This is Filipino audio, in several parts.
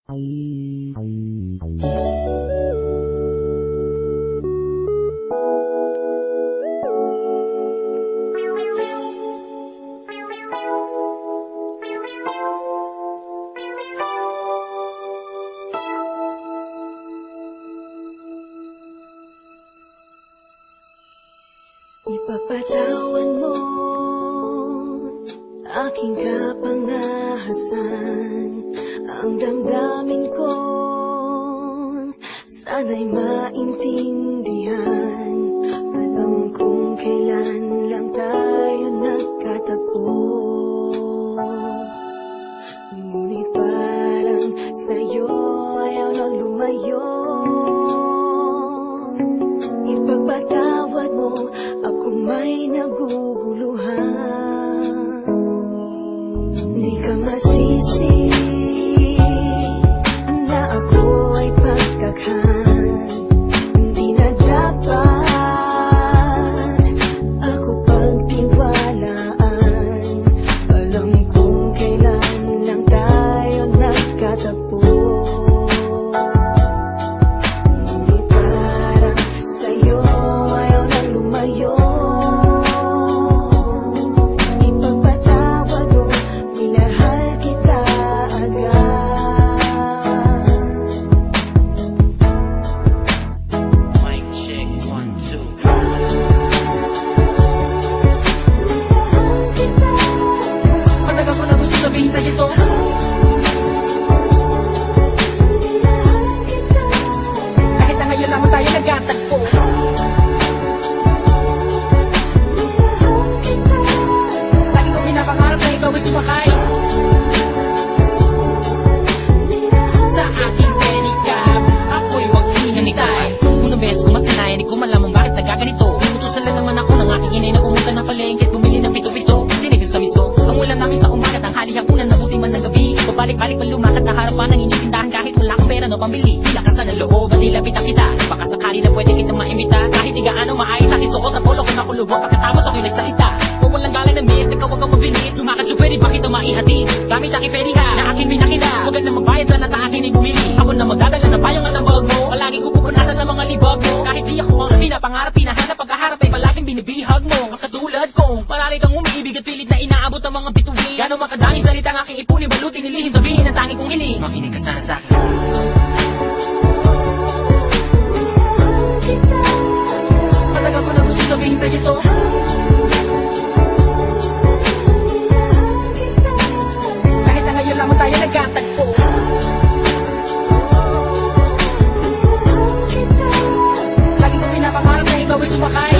Ipapatawan mo aking kapangahasan, ang damdamin ko sana'y maintindihan. Alam kong kailan lang tayo nagkatagpo, ngunit parang sa'yo ayaw nang lumayo. Ipapatawad mo akong may naguguluhan. Di ka masisi na ako ay pagdaghan. Hindi na dapat ako pagtiwalaan. Alam kong kailan lang tayo nagkatagpo, ngunit parang sa'yo ayaw nang lumayo. Ipagpatawad mo, minahal kita agad. Mic check, 1, 2. Matagal ko na gusto sabihin sa'yo to. Kahit na ngayon lamang tayo nagkatagpo, lagi kong pinapangarap na ikaw ay sumakay sa aking pedicab. Ako'y maghihintay. Unang beses ko masinayan, di ko malamang bakit nagkaganito. Inutusan lang naman ako ng aking inay na pumunta ng palengke at bumili ng pito-pito. Sinigil sa miso, ang ulam namin sa umaga, tanghali, hapunan, nabuti man ng gabi. Pabalik-balik pa lumakad sa harapan ng inyong tindahan kahit wala akong pera no pambili. Di lakasan ng loob at nilapitan kita. Baka sakali na pwede kitang maimita. Kahit di gaano maayos aking suot ang polo ko na kulubot. Pagkatapos ako'y nagsalita, kung walang galang na miss, ikaw wag kang mabilis. Lumakad siya, pwede ba kita maihatid? Gamit aking pedika na aking pinakita. Huwag na magbayad, sana sa akin ay bumili. Ako na magdadala ng payong at ang bag mo. Palagi ko pupunasan ng mga libag mo. Kahit di ako ang pinapangarap, pinahanap, pagkaharap ay palaging binibihag mo. Katulad ko, marami kang umiibig at pilit na inaabot ang mga bituin. Gano'ng makadaming salita ang aking ipunin, balutin, nilihim, sabihin ang tanging kong hiling. Makinig ka sana sa'kin. Matagal ko na gusto sabihin sa'yo to. Kahit na ngayon lamang tayo nagkatagpo, lagi kong pinapangarap na ikaw ay sumakay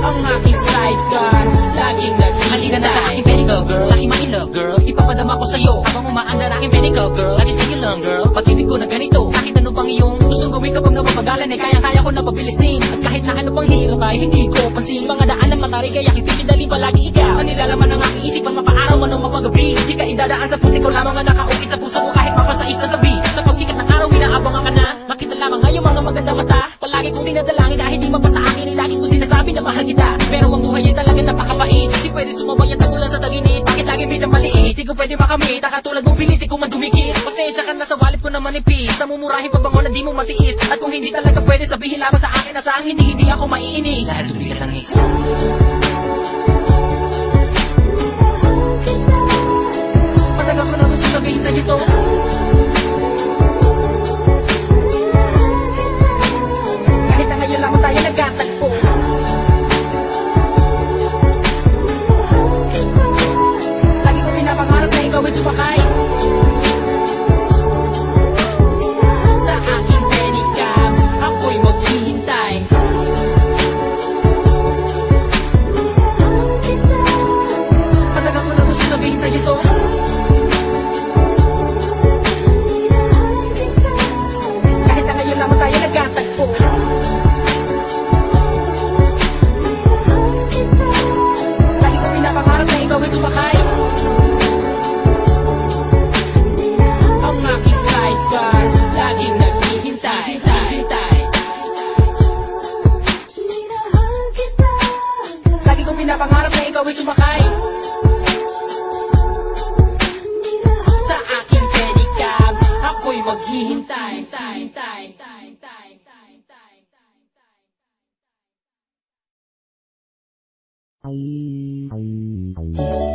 ang aking sidecar, laging naghihintay. Halika na sa aking pedicab, girl, sa aking ma-in-love, girl. Ipapadama ko sa'yo habang umaandar aking pedicab, girl. Laging sige lang, girl, pag-ibig ko na ganito. Kahit ano pang iyong gustong gawin kapag napapagalan, eh kaya-kaya ko na pabilisin. At kahit na ano pang hirap ay hindi ko pansin. Mga daan ng matarik kaya aking pipidali palagi ikaw. Ang nilalaman ng aking isip at mapaaraw man o mapagabi. Di ka idadaan sa puti ko lamang ang nakaukit na puso ko kahit mapasais sa gabi. Sa pagsikat ng araw, inaabangan ka na. Makita lamang ngayon mga maganda mata. Palagi kong dinadalangin dahil di mapasa akin ay lagi ko sinasabi na mahal kita. Pero ang buhay ay talaga napakapait. Di pwede sumabay ang tagulan sa taginit. Bakit lagi bidang maliit? Di ko pwede makamit. Katulad mong pilit, di ko man dumikit. Pasensya ka na sa wallet ko na manipis. Sa mumurahin pabango na di mo matiis. At kung hindi talaga pwede sabihin lamang sa akin na sa hindi ako maiinis. Dahil tubigat ang is. Matagal ko na gusto sabihin sa'yo to. Kahit na ngayon lamang tayo nagkatagpo, lagi kong pinapangarap na ikaw ay sumakay sa aking pedicab. Ako'y maghihintay. Matagal ko na gusto sabihin sa'yo to. Kahit na ngayon lamang tayo nagkatagpo, lagi kong pinapangarap na ikaw ay sumakay ang aking sidecar, laging naghihintay. Lagi kong pinapangarap na ikaw ay sumakay maghihintay. Ay